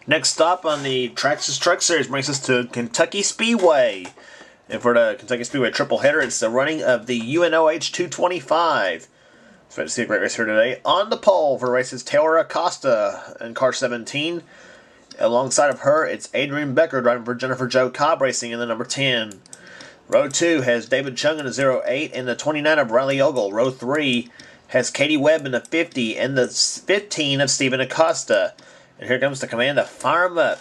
Next stop on the Traxxas Truck Series brings us to Kentucky Speedway. And for the Kentucky Speedway triple header, it's the running of the UNOH 225. So to see a great race here today. On the pole for races Taylor Acosta in car 17. Alongside of her, it's Adrian Becker driving for Jennifer Jo Cobb Racing in the number 10. Row 2 has David Chung in the 08 and the 29 of Riley Ogle. Row 3 has Katie Webb in the 50 and the 15 of Stephen Acosta. And here comes the command to fire them up.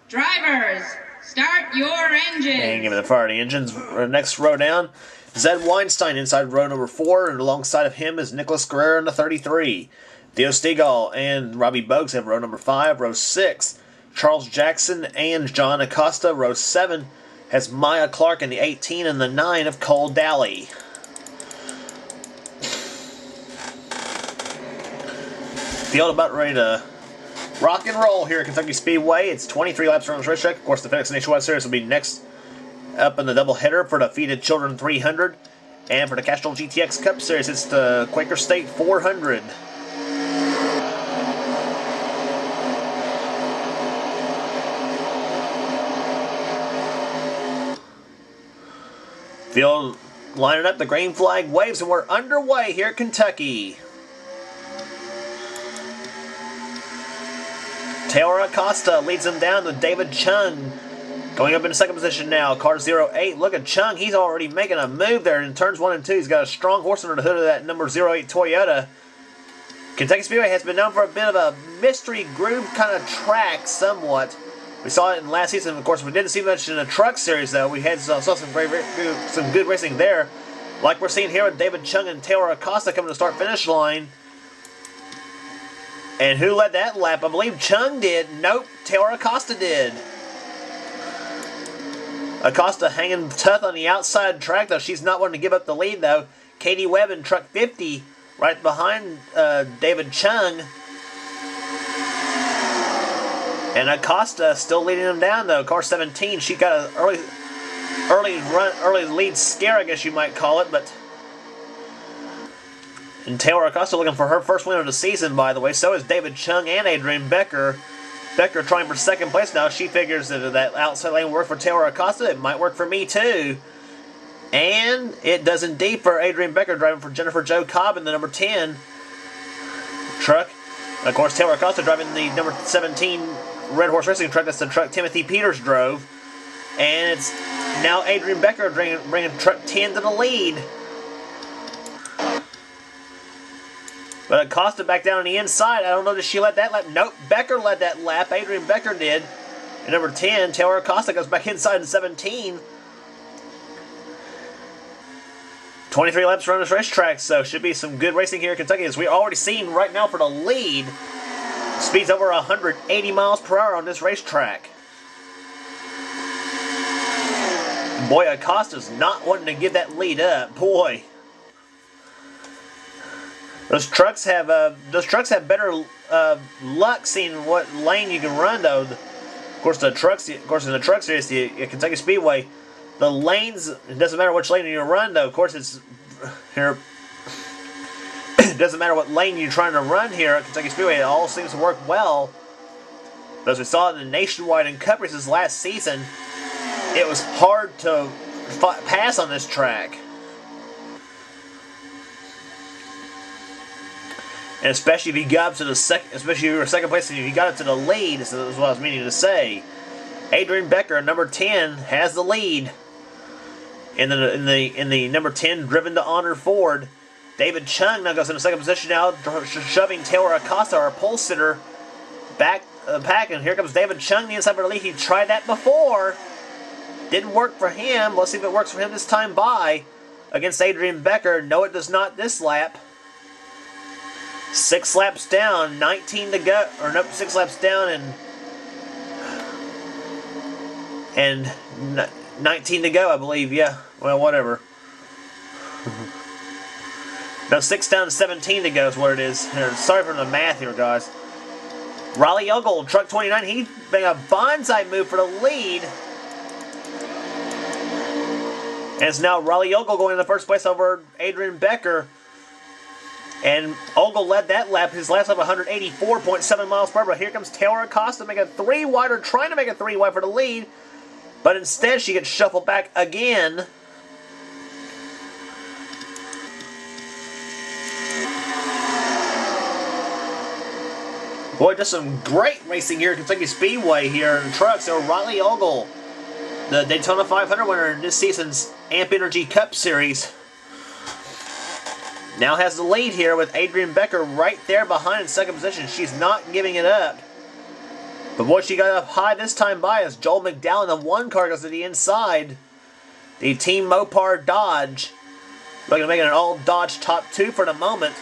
Drivers, start your engines. And give me the fire the engines. Next row down, Zed Weinstein inside row number 4, and alongside of him is Nicholas Guerrero in the 33. Theo Stegall and Robbie Bogues have row number 5. Row 6, Charles Jackson and John Acosta. Row 7 has Maya Clark in the 18 and the 9 of Cole Daly. Field about ready to rock and roll here at Kentucky Speedway. It's 23 laps around this racetrack. Of course, the FedEx Nationwide Series will be next up in the doubleheader for the Feeded Children 300. And for the Castrol GTX Cup Series, it's the Quaker State 400. Field lining up, the green flag waves, and we're underway here at Kentucky. Taylor Acosta leads him down with David Chung going up into second position now. Car 08. Look at Chung. He's already making a move there in turns 1 and 2. He's got a strong horse under the hood of that number 08 Toyota. Kentucky Speedway has been known for a bit of a mystery groove kind of track somewhat. We saw it in last season. Of course, we didn't see much in the truck series, though. We saw some good racing there. Like we're seeing here with David Chung and Taylor Acosta coming to the start-finish line. And who led that lap? I believe Chung did. Nope, Taylor Acosta did. Acosta hanging tough on the outside track, though. She's not wanting to give up the lead, though. Katie Webb in truck 50 right behind David Chung. And Acosta still leading him down, though. Car 17, she got an early lead scare, I guess you might call it, but... And Taylor Acosta looking for her first win of the season, by the way. So is David Chung and Adrian Becker. Becker trying for second place now. She figures that that outside lane worked for Taylor Acosta. It might work for me, too. And it does indeed for Adrian Becker driving for Jennifer Jo Cobb in the number 10 truck. And of course, Taylor Acosta driving the number 17 Red Horse Racing truck. That's the truck Timothy Peters drove. And it's now Adrian Becker bringing truck 10 to the lead. But Acosta back down on the inside. I don't know, did she let that lap? Nope, Becker led that lap. Adrian Becker did. And number 10, Taylor Acosta goes back inside in 17. 23 laps around this racetrack, so should be some good racing here in Kentucky. As we're already seeing right now for the lead, speeds over 180 miles per hour on this racetrack. Boy, Acosta's not wanting to give that lead up. Boy. Those trucks have better luck seeing what lane you can run, though. Of course, in the truck series, the Kentucky Speedway, the lanes, it doesn't matter which lane you run, though. Of course, it's here. It doesn't matter what lane you're trying to run here at Kentucky Speedway. It all seems to work well. But as we saw in the Nationwide and Cup races last season, it was hard to pass on this track. And especially if you got up to the second place, and if you got up to the lead, is what I was meaning to say. Adrian Becker, number 10, has the lead in the number 10 driven to honor Ford. David Chung now goes in the second position now, shoving Taylor Acosta, our pole sitter, back pack. And here comes David Chung, the inside for the lead. He tried that before, didn't work for him. Let's see if it works for him this time by against Adrian Becker. No, it does not this lap. 6 laps down, 19 to go, or nope, 6 laps down and 19 to go, I believe. Yeah, well, whatever. No, 6 down to 17 to go is what it is. Sorry for the math here, guys. Riley Ogle, truck 29, he made a bonsai move for the lead. And it's now Riley Ogle going in the first place over Adrian Becker. And Ogle led that lap, his last lap 184.7 miles per hour. But here comes Taylor Acosta making a 3-wide, or trying to make a 3-wide for the lead. But instead she gets shuffled back again. Boy, just some great racing here at Kentucky Speedway here in trucks. So Riley Ogle, the Daytona 500 winner in this season's Amp Energy Cup Series, now has the lead here with Adrian Becker right there behind in second position. She's not giving it up. But boy, she got up high this time by as Joel McDowell in the 1 car goes to the inside. The Team Mopar Dodge looking to make it an all Dodge top 2 for the moment.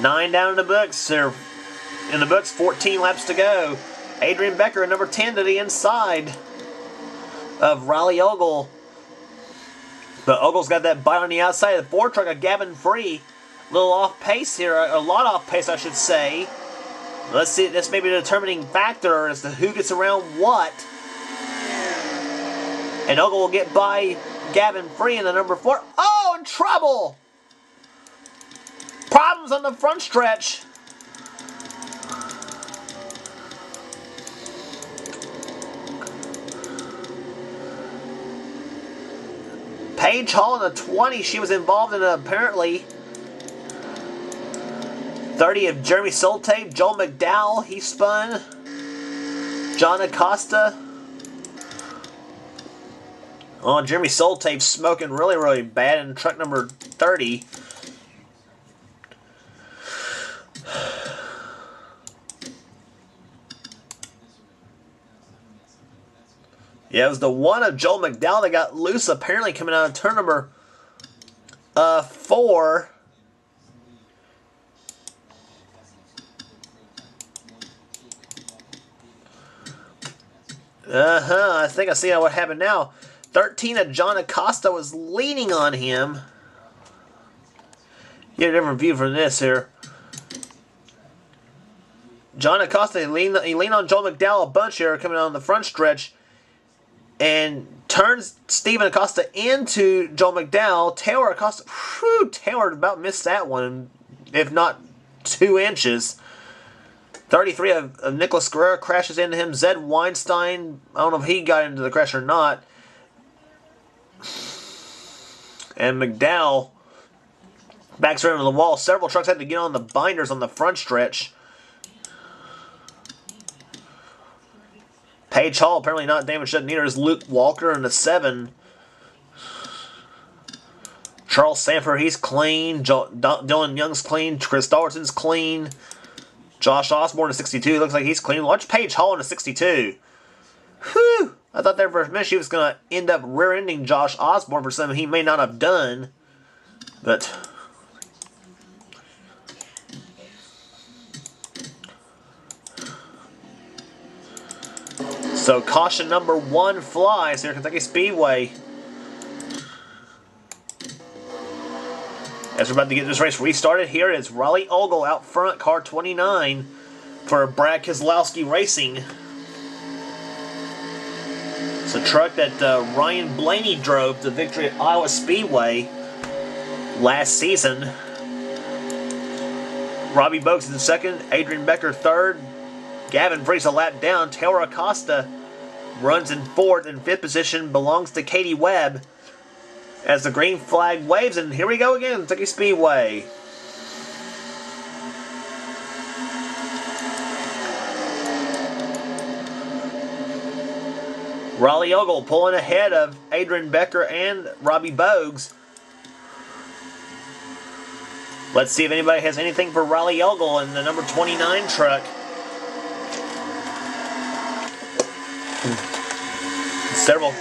Nine down in the books. They're in the books, 14 laps to go. Adrian Becker, number 10, to the inside of Riley Ogle. But Ogle's got that bite on the outside of the Ford truck of Gavin Free. A little off pace here, a lot off pace, I should say. Let's see, this may be the determining factor as to who gets around what. And Ogle will get by Gavin Free in the number 4. Oh, in trouble! Problems on the front stretch. Paige Hall in the 20, she was involved in apparently 30 of Jeremy Soltape. Joel McDowell, he spun. John Acosta. Oh, Jeremy Soltape smoking really, really bad in truck number 30. Yeah, it was the one of Joel McDowell that got loose, apparently coming out of turn number 4. I think I see what happened now. 13 of John Acosta was leaning on him. Get a different view from this here. John Acosta, he leaned on Joel McDowell a bunch here coming on the front stretch. And turns Stephen Acosta into Joel McDowell. Taylor Acosta, Taylor about missed that one, if not 2 inches. 33 of Nicholas Guerrero crashes into him. Zed Weinstein, I don't know if he got into the crash or not. And McDowell backs around to the wall. Several trucks had to get on the binders on the front stretch. Paige Hall apparently not damaged, neither is Luke Walker in the 7. Charles Sanford, he's clean. Dylan Young's clean. Chris Dalton's clean. Josh Osborne in 62, looks like he's clean. Watch Paige Hall in a 62. Whew! I thought there for a minute she was going to end up rear-ending Josh Osborne for something he may not have done. But so caution number 1 flies here at Kentucky Speedway. As we're about to get this race restarted, here is Riley Ogle out front, car 29 for Brad Keselowski Racing. It's a truck that Ryan Blaney drove to victory at Iowa Speedway last season. Robbie Bogues in 2nd, Adrian Becker 3rd. Gavin Freese a lap down. Taylor Acosta runs in 4th, and 5th position belongs to Katie Webb as the green flag waves. And here we go again, Kentucky Speedway. Riley Ogle pulling ahead of Adrian Becker and Robbie Bogues. Let's see if anybody has anything for Riley Ogle in the number 29 truck. Several.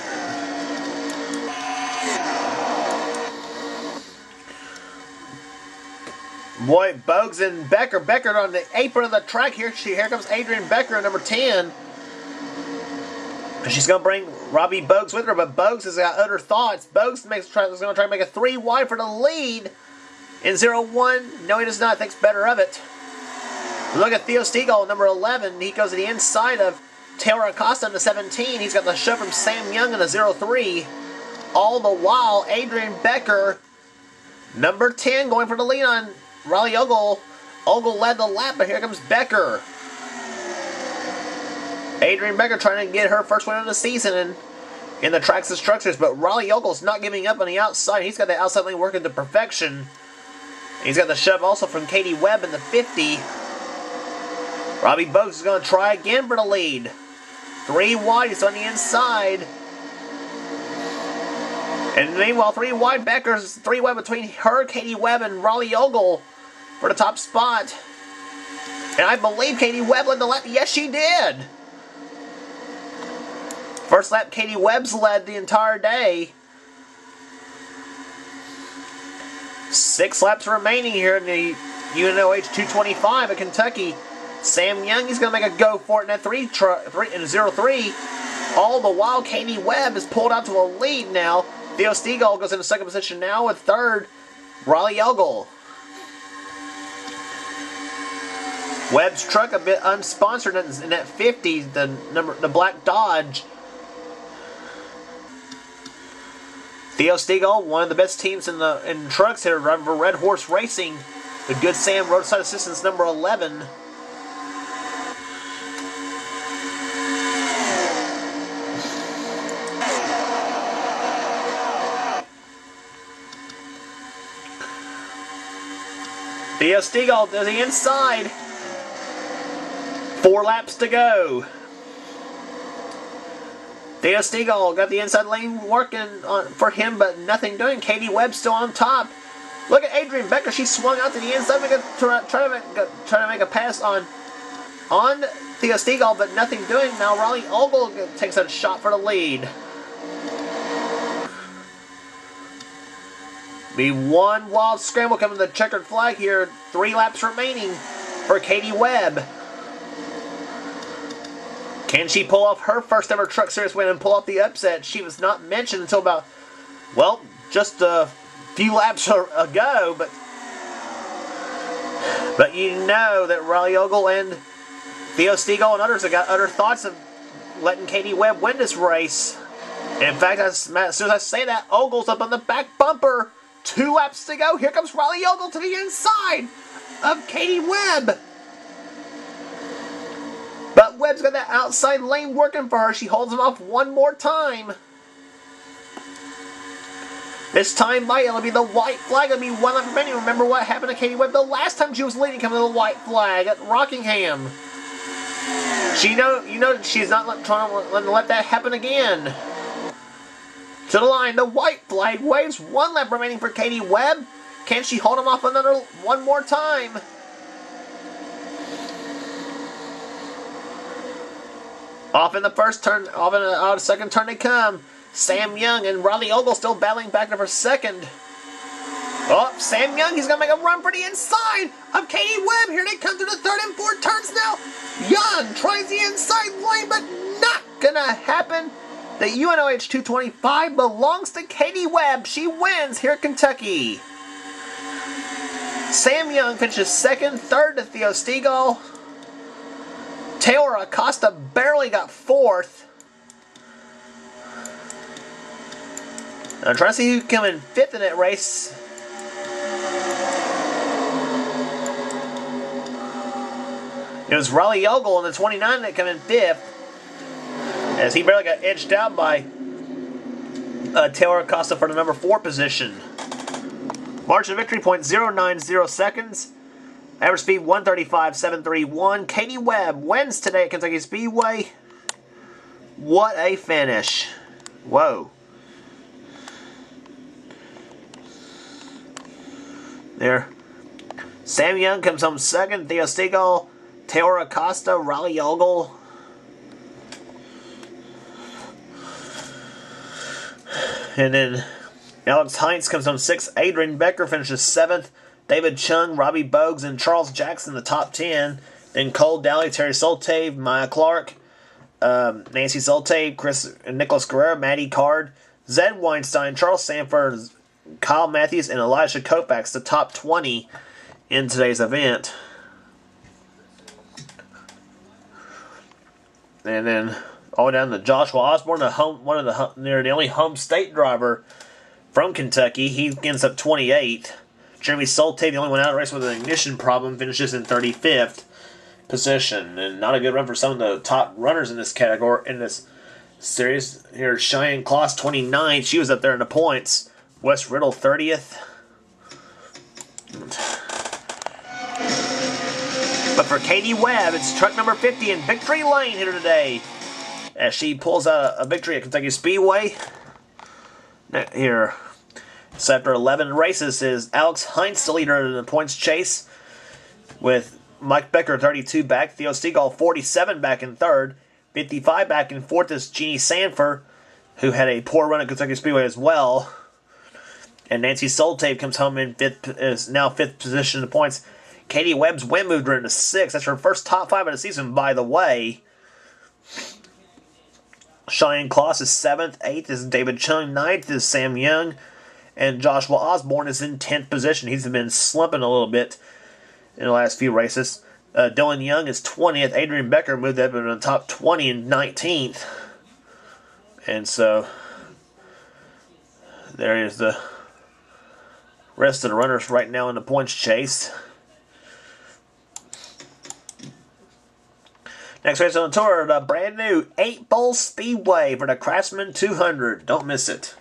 Boy, Bogues and Becker. Becker on the apron of the track here. Here comes Adrian Becker, number 10. She's going to bring Robbie Bogues with her, but Bogues has got other thoughts. Bogues is going to try to make a 3 wide for the lead in 0-1. No, he does not. Thinks better of it. Look at Theo Stegall, number 11. He goes to the inside of Taylor Acosta in the 17. He's got the shove from Sam Young in the 03. All the while, Adrian Becker, number 10, going for the lead on Riley Ogle. Ogle led the lap, but here comes Becker. Adrian Becker trying to get her first win of the season in the Traxxas Structures, but Riley Ogle's not giving up on the outside. He's got the outside lane working to perfection. He's got the shove also from Katie Webb in the 50. Robbie Bogues is going to try again for the lead. 3 wide, he's on the inside. And meanwhile, 3 wide, Becker's 3 wide between her, Katie Webb, and Riley Ogle for the top spot. And I believe Katie Webb led the lap. Yes, she did. First lap, Katie Webb's led the entire day. 6 laps remaining here in the UNOH 225 at Kentucky. Sam Young, he's going to make a go for it in that 3 in 03. All the while, Katie Webb is pulled out to a lead now. Theo Stegall goes into second position now with third, Riley Ogle. Webb's truck a bit unsponsored in that 50, the black Dodge. Theo Stegall, one of the best teams in trucks here, driving for Red Horse Racing. The Good Sam Roadside Assistance number 11. Theo Stegall to the inside. 4 laps to go. Theo Stegall got the inside lane working for him, but nothing doing. Katie Webb still on top. Look at Adrian Becker. She swung out to the inside, trying to make a pass on Theo Stegall, but nothing doing. Now Riley Ogle takes a shot for the lead. Be one wild scramble coming to the checkered flag here. 3 laps remaining for Katie Webb. Can she pull off her first ever Truck Series win and pull off the upset? She was not mentioned until about, well, just a few laps ago. But you know that Riley Ogle and Theo Stegall and others have got other thoughts of letting Katie Webb win this race. And in fact, as soon as I say that, Ogle's up on the back bumper. 2 laps to go. Here comes Riley Ogle to the inside of Katie Webb. But Webb's got that outside lane working for her. She holds him off one more time. This time by it'll be the white flag. It'll be 1 lap remaining. Remember what happened to Katie Webb the last time she was leading, coming to the white flag at Rockingham. You know she's not trying to let that happen again. To the line, the white flag waves. 1 lap remaining for Katie Webb. Can she hold him off one more time? Off in the first turn, off in the second turn they come. Sam Young and Riley Ogle still battling back there for second. Oh, Sam Young, he's going to make a run for the inside of Katie Webb. Here they come through the 3rd and 4th turns now. Young tries the inside lane, but not going to happen. The UNOH 225 belongs to Katie Webb. She wins here at Kentucky. Sam Young finishes 2nd, 3rd to Theo Stegall. Taylor Acosta barely got 4th. I'm trying to see who can come in 5th in that race. It was Riley Ogle in the 29 that came in 5th. As he barely got edged out by Taylor Acosta for the number 4 position. Margin of victory, 0.090 seconds. Average speed, 135.731. Katie Webb wins today at Kentucky Speedway. What a finish. Whoa. There. Sam Young comes home 2nd. Theo Stegall, Taylor Acosta, Riley Ogle. And then Alex Heinz comes home 6th. Adrian Becker finishes 7th. David Chung, Robbie Bogues, and Charles Jackson in the top 10. Then Cole Dowley, Terry Soltave, Maya Clark, Nancy Soltave, Nicholas Guerrero, Maddie Card, Zed Weinstein, Charles Sanford, Kyle Matthews, and Elijah Kopax, the top 20 in today's event. And then all down to Joshua Osborne, the only home state driver from Kentucky. He ends up 28th. Jeremy Solte, the only one out of the race with an ignition problem, finishes in 35th position. And not a good run for some of the top runners in this category, in this series. Here's Cheyenne Kloss, 29th. She was up there in the points. Wes Riddle, 30th. But for Katie Webb, it's truck number 50 in victory lane here today, as she pulls out a victory at Kentucky Speedway. Here, so after 11 races, is Alex Heinz the leader in the points chase, with Mike Becker 32 back, Theo Stegall 47 back in third, 55 back in fourth is Jeannie Sanford, who had a poor run at Kentucky Speedway as well. And Nancy Solte comes home in is now fifth position in the points. Katie Webb's win moved her into sixth. That's her first top 5 of the season, by the way. Cheyenne Kloss is 7th. 8th is David Chung. 9th is Sam Young. And Joshua Osborne is in 10th position. He's been slumping a little bit in the last few races. Dylan Young is 20th. Adrian Becker moved up in the top 20 and 19th. And so there is the rest of the runners right now in the points chase. Next race on the tour, the brand new 8 Bowl Speedway for the Craftsman 200. Don't miss it.